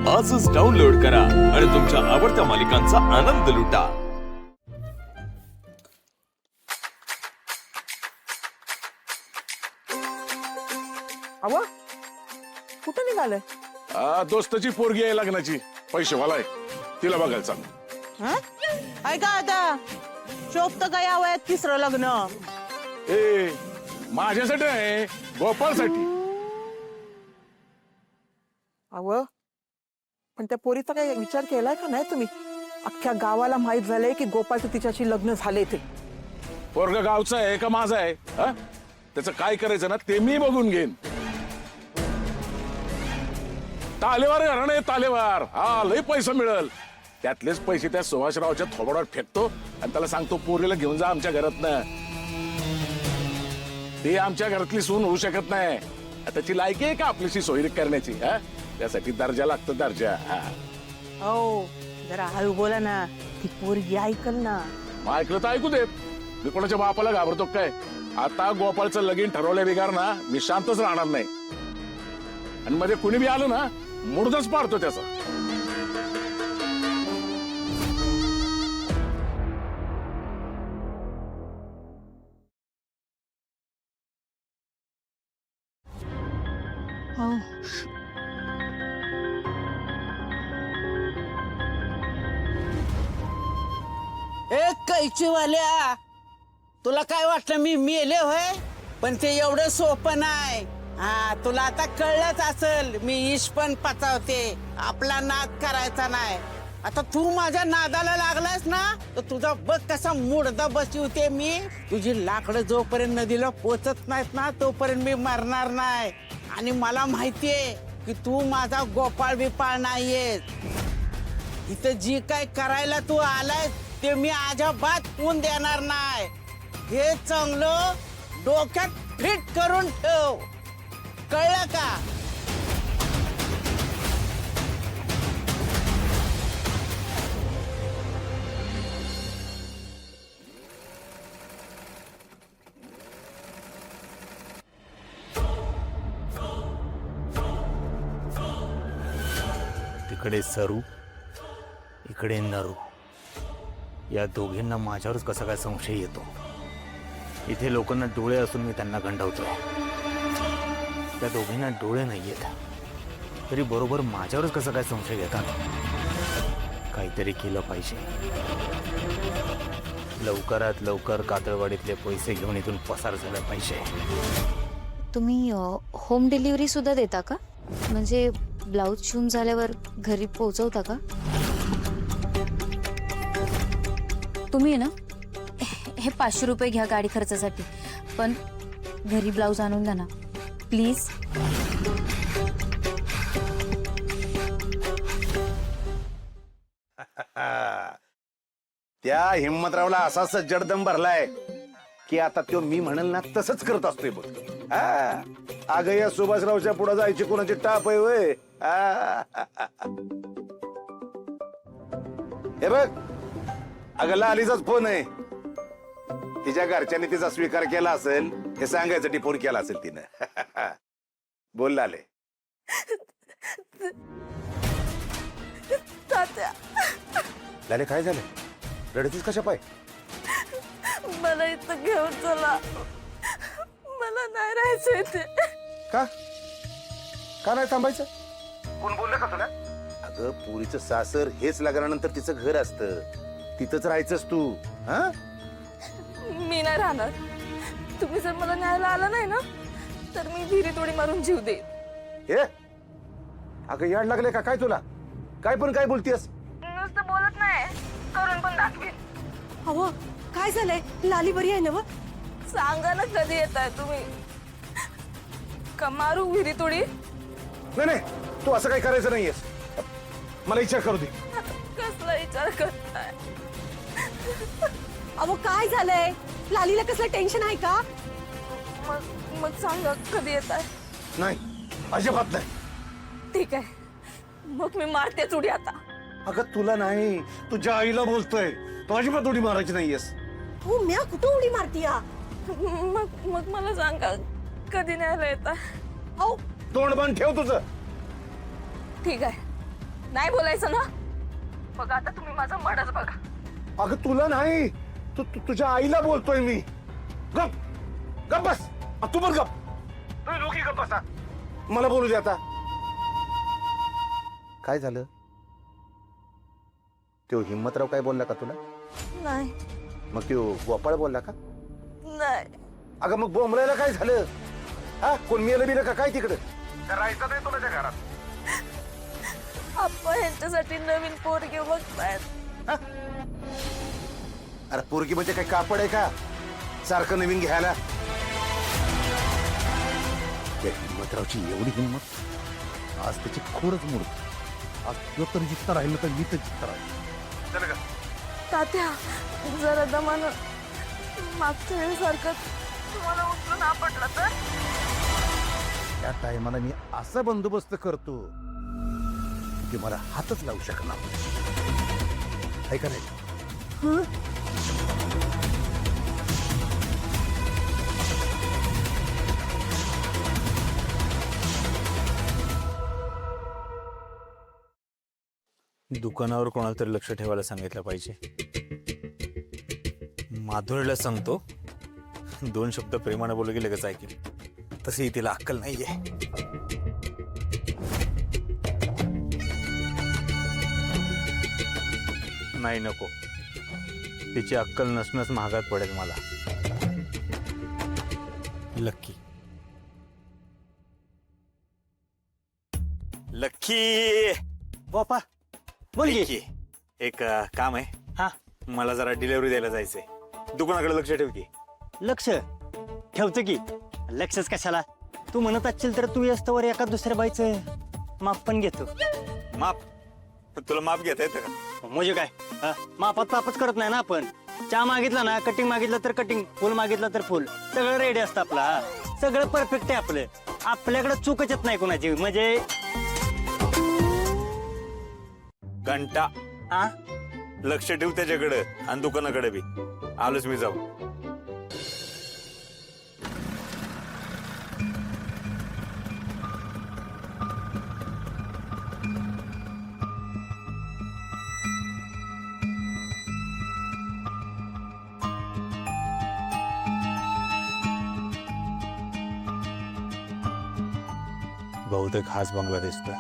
आजच डाउनलोड करा आणि तुमच्या आवडत्या मालिकांचा आनंद लुटा। अव कुठं निघालंय? दोस्ताची पोरगी आहे लग्नाची, पैसेवाला आहे, तिला बघायला चालू। ऐका आता, शोभत का या वयात तिसरं लग्न? ए माझ्यासाठी आहे, गोपाळसाठी। अव पण त्या पोरीचा काही विचार केलाय का नाही तुम्ही? अख्ख्या गावाला माहित झालंय की गोपाळचं तिच्याशी लग्न झाले ते। पोरगा गावचा आहे का माझा आहे? त्याचं काय करायचं ना ते मी बघून घेईन। तालेवार घराणं आहे, तालेवार। हा लय पैसा मिळेल, त्यातलेच पैसे त्या सुभाषरावच्या थोबाडावर फेकतो आणि त्याला सांगतो पोरीला घेऊन जा आमच्या घरातनं। ते आमच्या घरातली सून होऊ शकत नाही, त्याची लायकी आहे का आपल्याशी सोयरीक करण्याची? त्यासाठी दर्जा लागतो, दर्जा। हो जरा हळू बोला ना, ती पोरगी ऐकल ना। मग ऐकलं तर ऐकू देत, मी कोणाच्या बापाला घाबरतो काय? आता गोपाळचं लगीन ठरवल्या बिगार ना मी शांतच राहणार नाही, आणि मध्ये कुणी बी आलं ना मुडदच पाडतो त्याचा। कैचीवाल्या, तुला काय वाटलं मी मेले होय? पण ते एवढं सोपं नाही। तुला आता कळलंच असेल, मी इश पण पचावते, आपला नाद करायचा नाही। आता तू माझ्या नादाला लागलास ना तर तुझा बघ कसा मुडदा बसवते मी। तुझी लाकडं जोपर्यंत नदीला पोचत नाहीत ना तोपर्यंत मी मरणार नाही। आणि मला माहितीये की तू माझा गोपाळ बिपाळ नाहीयेस। इथं जी काय करायला तू आलाय ते मी अजिबात होऊन देणार नाही। हे चांगलं डोक्यात फिट करून ठेव, कळलं का? तिकडे सरू, इकडे नरू, या दोघींना माझ्यावरच कसा काय संशय येतो? इथे लोकांना डोळे असून मी त्यांना गंडवतोय, त्या दोघींना डोळे नाहीयेत तरी बरोबर माझ्यावरच कसा काय संशय घेतात? काहीतरी केलं पाहिजे, लवकरात लवकर कातळवाडीतले पैसे घेऊन इथून पसार झालं पाहिजे। तुम्ही होम डिलिव्हरी सुद्धा देता का? म्हणजे ब्लाऊज शिवून झाल्यावर घरी पोहोचवता का? तुम्ही ना हे 500 रुपये घ्या गाडी खर्चासाठी, पण घरी ब्लाऊज आणून द्या ना प्लीज। त्या हिम्मतरावला असा सज्जडदम भरलाय की आता तो मी म्हणेल ना तसंच करत असतोय बघ। अगं या सुभाषरावच्या पुढे जायची कोणाची टाप आहे वय? हे बघ, अगं लालीचाच फोन आहे, तिच्या घरच्यांनी तिचा स्वीकार केला असेल हे सांगायचं डिपोर केला असेल तिनं। बोल लाले। लाले काय झालं, रडतीस कशा पाय? मला इथं घेऊन चला, मला नाही राहायचं इथे। का का नाही थांबायचं? कोण बोललं का तुला? अगं पुरीचं सासर हेच लग्नानंतर तिचं घर असतं, तिथंच राहायचंस तू। मी नाही राहणार, तुम्ही जर मला न्यायला आला नाही ना तर मी विहिरीत उडी मारून जीव देईन। हे अगं याड लागले का काय तुला? काय पण काय बोलतेस? नुसतं बोलत नाही, करून पण दाखवीन। अहो काय झालंय? लाली बरी आहे ना? व सांगा ना कधी येताय तुम्ही? का मारू विहिरीत उडी? नाही नाही, तू असं काही करायचं नाहीयेस, मला विचार करू दे। कसला विचार करताय? अहो काय झालंय? लालीला कसलं टेन्शन आहे का? मग सांगा कधी येताय? नाही अजिबात नाही। ठीक आहे, मग मी मारतेच उडी आता। अगं तुला नाही, तुझ्या आईला बोलतोय, तू अजिबात उडी मारायची नाहीयेस। तू म्या कुठं उडी मारतीया? मग मला सांगा कधी न्यायला येताय? अहो तोंड बंद ठेव तुझं। ठीक आहे, नाही बोलायचं ना? बघा आता तुम्ही माझं मडच बघा. अगं तुला नाही, तुझ्या आईला बोलतोय मी. गप गप बस. तू पण गप. तुम्ही दोघी गप बसा. मला बोलू दे आता. काय झालं? तो हिम्मतराव काय बोलला का तुला? नाही मग तो गोपाळ बोलला का? नाही. अगं मग बोंबलायला काय झालं? हा, कोण मेलं बिलं का काय तिकडं? राहायचं नाही तुला त्या घरात. आप्पा यांच्यासाठी नवीन पोरगी बघतायत. अरे पोरगी म्हणजे काय कापड आहे का सारखं नवीन घ्यायला? त्या हिम्मतरावची एवढी हिंमत, आज त्याची खोडच मोड. आज तो तर जिंकता राहिलं तर मी तर जिंकता राहील. चल का? तात्या जरा दमानं मागच्या वेळेसारखं तुम्हाला उचलून आपटलं तर? त्या टायमाला मी असा बंदोबस्त करतो की मला हातच लावू शकणार नाही. आहे का नाही? दुकानावर कोणाला तरी लक्ष ठेवायला सांगितलं पाहिजे. माधुरीला सांगतो, 2 शब्द प्रेमाने बोलू की लगेच ऐकेल. तशी तिला अक्कल नाहीये. नाही नको, तिची अक्कल नसणंच महागात पडेल मला. लक्की लक्की बापा बोल की. लक्की, एक काम आहे. हा मला जरा डिलिव्हरी द्यायला जायचंय. दुकानाकडे लक्ष ठेव की. लक्ष ठेवतो की. लक्षच कशाला? तू म्हणत असशील तर तू येस्तवर एका दुसऱ्या बाईचं माप पण घेतो. माप? तुला माप घेता येतं का? म्हणजे काय हा? मापात तापच करत नाही ना आपण. चहा मागितला ना, कटिंग मागितलं तर कटिंग, फुल मागितलं तर फुल, सगळं रेडी असतं आपलं. हा सगळं परफेक्ट आहे आपलं. आपल्याकडे चूकच येत नाही कोणाची. म्हणजे घंटा हा लक्ष ठेव त्याच्याकडे आणि दुकानाकडे बी. आलोच मी जाऊ. बहुतेक हाच बंगला दिसतोय.